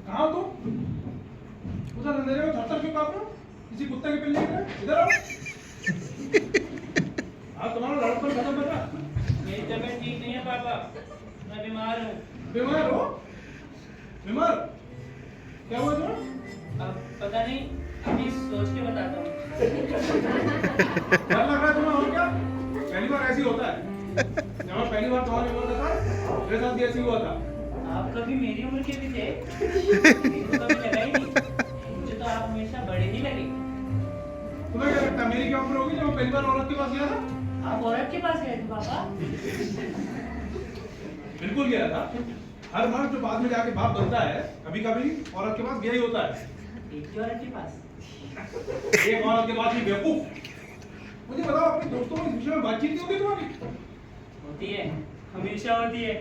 कहाँ हो तुम? उधर अंधेरे में थर-थर क्यों काँप रहे हो? किसी कुत्ते के पिल्ले की तरह? इधर आओ। हाँ, तुम्हारा लड़कपन खत्म कर रहा। मेरी तबीयत ठीक नहीं है पापा, मैं बीमार हूँ। बीमार हो? बीमार? क्या हुआ तुम्हें? अब पता नहीं, अभी सोच के बताता हूँ। डर लग रहा है तुम्हें और क्या? पहली बार ऐसी होता है। जब मैं पहली बार तुम्हारे बीमार था, मेरे साथ भी ऐसे हुआ था। आप कभी मेरी उम्र के भी थे, मेरे को कभी लगा ही नहीं। मुझे तो आप हमेशा बड़े ही लगे। तुम्हें क्या लगता है मेरी क्या उम्र होगी जब मैं पहली बार औरत के पास गया था? आप औरत के पास गए थे पापा? बिल्कुल गया था। हर मर्द जो बाद में जाके बाप बनता है, कभी कभी औरत के पास गया ही होता है। एक ही औरत के पास? एक औरत के पास ही बेवकूफ। मुझे बताओ अपने दोस्तों में इस विषय में बातचीत नहीं होती तुम्हारी? होती है, हमेशा होती है।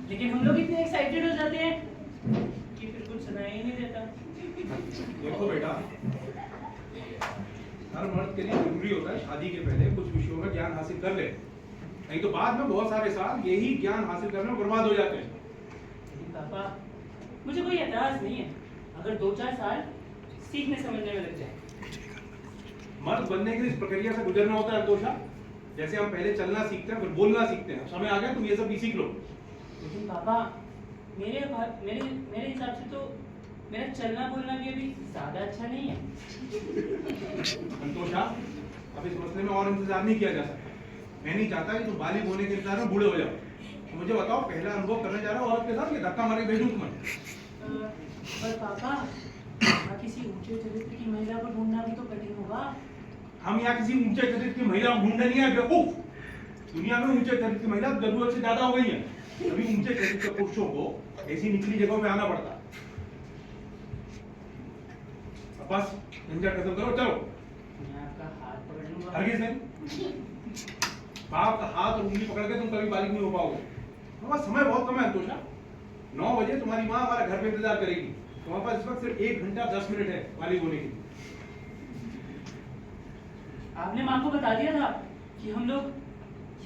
लेकिन हम लोग इतने एक्साइटेड हो जाते हैं कि फिर कुछ सुनाई ही नहीं देता। देखो बेटा, हर मर्द के लिए जरूरी होता है शादी के पहले कुछ विषयों में ज्ञान हासिल कर ले, नहीं तो बाद में बहुत सारे साल यही ज्ञान हासिल करने में बर्बाद हो जाते हैं। लेकिन पापा, मुझे कोई एतराज नहीं है अगर 2-4 साल सीखने समझने में लग जाए। मर्द बनने के लिए इस प्रक्रिया से गुजरना होता है अंतोषा। जैसे हम पहले चलना सीखते हैं, फिर बोलना सीखते हैं। समय आ गया तुम ये सब भी सीख लो। लेकिन पापा, मेरे मेरे हिसाब से तो मेरा चलना बोलना भी अभी ज्यादा अच्छा नहीं है। संतोषा, अब इस मसले में और इंतजार नहीं किया जा सकता। मैं नहीं चाहता कि तुम बालिग होने के इंतजार में बूढ़े हो जाओ। तो मुझे बताओ, पहला अनुभव करने जा रहा हूँ औरत के साथ, ये धक्का मार के भेजूं तुम्हें? पर पापा, यहाँ किसी ऊंचे चरित्र की महिला को ढूंढना भी तो कठिन होगा। हम यहाँ किसी ऊंचे चरित्र की महिला को ढूंढने नहीं आए बेवकूफ। दुनिया में ऊंचे चरित्र की महिला जरूरत से ज्यादा हो गई है। अभी ऊंचे चरित्र के पुरुषों को ऐसी निचली जगहों में आना पड़ता है। अब बस झंझट खत्म करो, चलो। मैं आपका हाथ पकड़ लूंगा। हरगिज नहीं। बाप का हाथ और उंगली पकड़ के तुम कभी बालिग नहीं हो पाओगे। हमारा समय बहुत कम है अंतोषा। 9 बजे तुम्हारी माँ हमारे घर पे इंतजार करेगी। तुम्हारे पास इस वक्त सिर्फ 1 घंटा 10 मिनट है बालिग होने के लिए। आपने माँ को बता दिया था कि हम लोग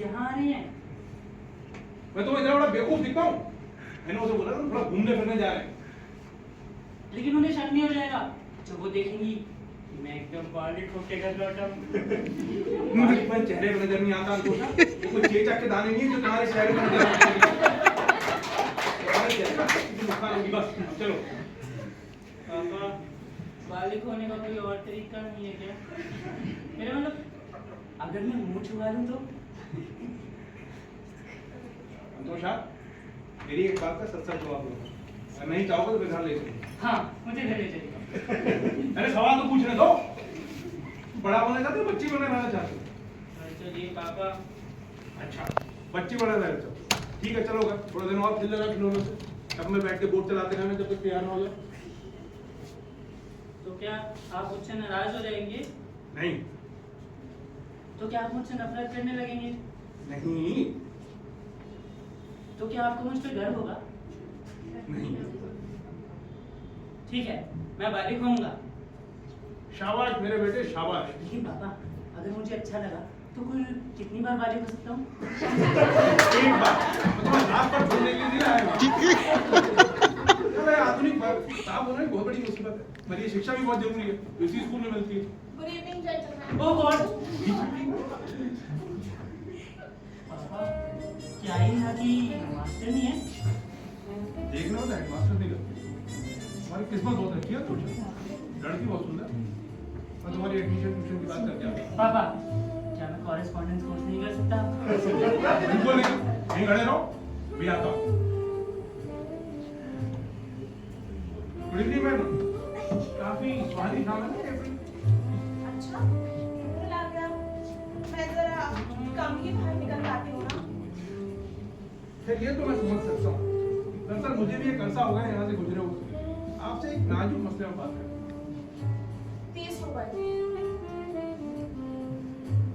यहाँ आ रहे हैं। मैं तुम्हें इतना बड़ा बेवकूफ दिखता हूँ? मैंने उसे बोला थोड़ा घूमने फिरने जा रहे हैं। लेकिन उन्हें शक नहीं हो जाएगा जब वो देखेंगी कि मैं एकदम बालिग होके घर लौटा हूँ। बालिग पर चेहरे पर नजर नहीं आता अंतोषा। वो कोई चेचक के दाने नहीं है जो तुम्हारे चेहरे पर नजर आते हैं। तुम्हारे चेहरे पर नुकसान होगी बस। अब चलो। पापा, बालिग होने का कोई और तरीका नहीं है क्या? मेरा मतलब, अगर मैं मुंह छुआ लूं तो? अंतोषा, मेरी एक बात का सच सच जवाब दो। अगर नहीं चाहोगे तो फिर घर ले चलो। हाँ, मुझे घर ले चलेगा। अरे सवाल तो पूछने दो। बड़ा होना चाहते हो, बच्ची बनना चाहते हो? चलिए पापा। अच्छा, बच्ची बनना चाहते हो? ठीक है, चलो घर। थोड़ा दिन और खेल लेना खिलौनों से। तब में बैठ के बोट चलाते रहना जब तक तैयार ना हो जाए। तो क्या आप मुझसे नाराज हो जाएंगे? नहीं। तो क्या आप मुझसे नफरत करने लगेंगे? नहीं। तो क्या आपको मुझ पे गर्व होगा? नहीं। ठीक है, मैं बालिग होऊंगा। शाबाश मेरे बेटे, शाबाश। लेकिन पापा, अगर मुझे अच्छा लगा तो कुल कितनी बार बालिग हो सकता हूँ? एक बार। मैं तुम्हें रात पर ढूंढने के लिए नहीं आया हूँ। आधुनिक किताब होना बहुत बड़ी मुसीबत है। पर ये शिक्षा भी बहुत जरूरी है, जो इसी स्कूल में मिलती है। Good evening gentleman. Oh God! पापा, क्या ये यहाँ की मास्टर नहीं है? देखना होता है हेडमास्टर नहीं करते। तुम्हारी किस्मत बहुत अच्छी है तुझे। लड़की बहुत सुंदर। मैं तुम्हारी एडमिशन ट्यूशन की बात करके आता हूँ। पापा, क्या मैं कॉरेस्पॉन्डेंस कोर्स नहीं कर सकता? बिल्कुल नहीं। यहीं खड़े रहो, भी आता हूँ। Good evening madam. काफी स्वादिष्ट नाम है ना ये? अच्छा, मुझे लग गया मैं जरा कम ही बाहर निकल पाती हूँ ना। फिर ये तो मैं समझ सकता हूँ। दरअसल मुझे भी एक अरसा हो गया यहाँ से गुजरे हुए। आपसे एक नाजुक मसले में बात करें। 30 रुपए।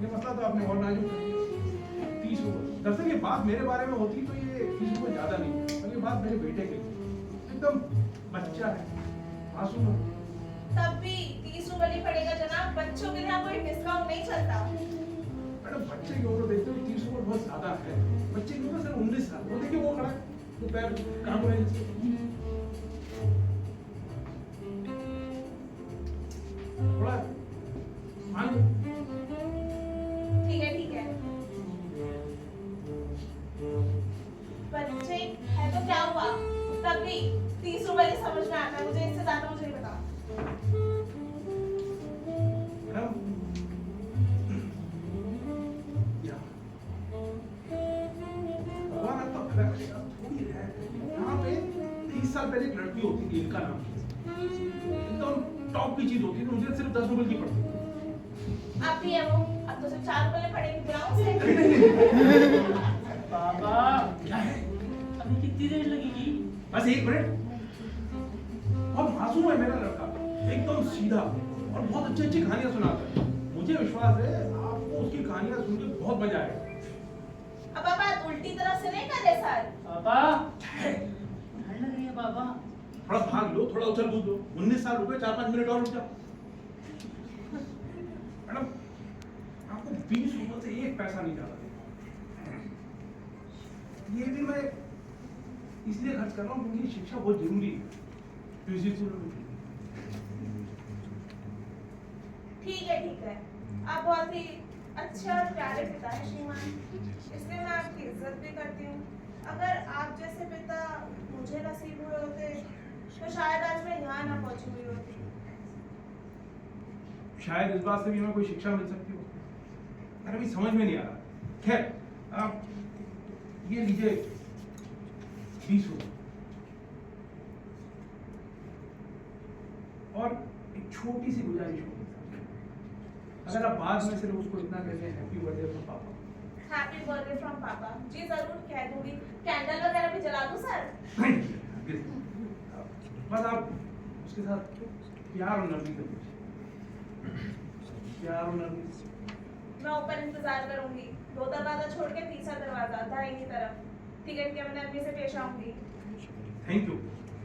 ये मसला तो आपने और नाजुक कर दिया। 30 रुपए। दरअसल ये बात मेरे बारे में होती तो ये 30 रुपए ज्यादा नहीं, और ये बात मेरे बेटे के लिए। एकदम बच्चा है, मासूम है। तब भी 30 रुपए ही पड़ेगा जनाब। बच्चों के लिए यहाँ कोई डिस्काउंट नहीं चलता। मैडम बच्चे की उम्र देखते हो 30 रुपए बहुत ज्यादा है। बच्चे की उम्र सिर्फ 19 साल। वो देखिए वो खड़ा है, वो पैर काम हो रहे हैं। भी 30 रुपए की समझ में आता है मुझे, इससे ज्यादा मुझे नहीं पता। मैडम, या। भगवान आपका भला करेगा, थोड़ी है। यहाँ पे 30 साल पहले एक लड़की होती थी, इनका नाम एकदम टॉप की चीज होती थी, मुझे सिर्फ 10 रुपए की पड़ती थी। आप भी है वो, अब तो सिर्फ 4 रुपए पड़ेंगे, बुलाओ उसे। पापा क्या है? अभी कितनी देर लगेगी? बस 1 मिनट। बहुत मासूम है मेरा लड़का, एकदम सीधा और बहुत अच्छी अच्छी कहानियां सुनाता है। मुझे विश्वास है आपको उसकी कहानियां सुन के बहुत मजा आएगा। अब आप उल्टी तरफ से नहीं कर रहे सर। पापा ठंड लग रही है पापा। थोड़ा भाग लो, थोड़ा उछल कूद लो। 19 साल रुके, 4-5 मिनट और रुक जाओ। मैडम, आपको 20 रुपए से 1 पैसा नहीं ज्यादा देगा। ये भी मैं इसलिए खर्च कर रहा हूँ क्योंकि शिक्षा बहुत जरूरी है। ठीक है, आप बहुत ही अच्छे और प्यारे पिता हैं श्रीमान, इसलिए मैं आपकी इज्जत भी करती हूँ। अगर आप जैसे पिता मुझे नसीब हुए होते तो शायद आज मैं यहाँ ना पहुँची हुई होती। शायद इस बात से भी हमें कोई शिक्षा मिल सकती हो, पर अभी समझ में नहीं आ रहा। खैर, आप ये लीजिए 20 रुपए और एक छोटी सी गुजारिश होगी, अगर आप बाद में सिर्फ उसको इतना कहते हैं हैप्पी बर्थडे फ्रॉम पापा। हैप्पी बर्थडे फ्रॉम पापा, जी जरूर कह दूंगी। कैंडल वगैरह भी जला दूं सर? बस आप उसके साथ प्यार और नरमी से पूछिए, प्यार और नरमी से। मैं ऊपर इंतजार करूंगी, 2 दरवाजा छोड़ के तीसरा दरवाजा दाहिनी तरफ, टिकट के मैं नरमी से पेश आऊंगी। Thank you.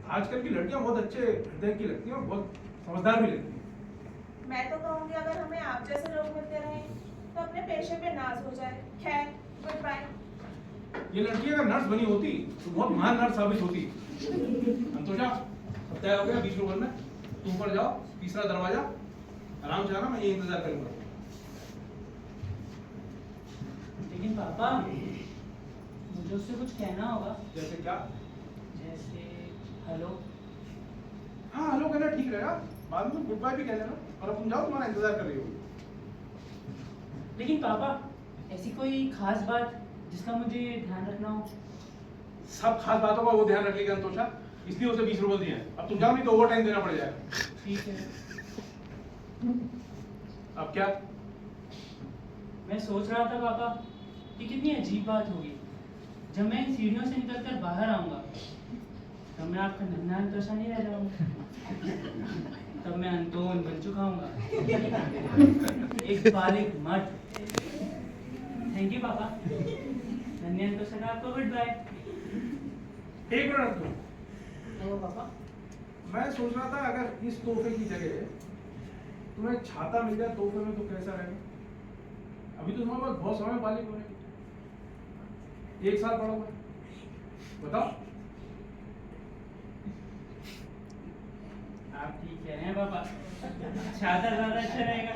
आजकल की लड़कियां बहुत अच्छे हृदय की लगती हैं और बहुत समझदार भी लगती हैं। मैं तो कहूंगी अगर हमें आप जैसे लोग मिलते रहें तो अपने पेशे पे नाज हो जाए। खैर, गुड बाय। ये लड़की अगर नर्स बनी होती तो बहुत महान नर्स साबित होती। संतोषा, सब तैयार हो गया? 20 रुपए में तुम ऊपर जाओ, तीसरा दरवाजा, आराम से आना, मैं ये इंतजार करूंगा। लेकिन पापा मुझे उससे कुछ कहना होगा। जैसे क्या? जैसे हेलो। हाँ, हेलो कहना ठीक रहेगा, बाद में गुड बाय भी कह लेना। और अब तुम जाओ, तुम्हारा इंतजार कर रही होगी। लेकिन पापा ऐसी कोई खास बात जिसका मुझे ध्यान रखना हो? सब खास बातों का वो ध्यान रख लेगा संतोषा, इसलिए उसे 20 रुपए दिए हैं। अब तुम जाओ, नहीं तो ओवर टाइम देना पड़ जाएगा। ठीक है। अब क्या? मैं सोच रहा था पापा कि कितनी अजीब बात होगी जब मैं इन सीढ़ियों से निकलकर बाहर आऊंगा, तब मैं आपका नन्हा अंतोषा नहीं रह जाऊंगा, तब मैं अंतोन बन चुका हूँगा, एक बालिक मर्द। थैंक यू पापा। नन्हे अंतोषा का आपको गुड बाय। 1 मिनट तुम। तो पापा मैं सोच रहा था अगर इस तोहफे की जगह तुम्हें छाता मिल जाए तोहफे में तो कैसा रहेगा? अभी तो तुम्हारे पास बहुत समय बालिक होने, 1 साल पड़ा हुआ है, बताओ। आप ठीक कह रहे हैं पापा, छाता ज्यादा अच्छा रहेगा।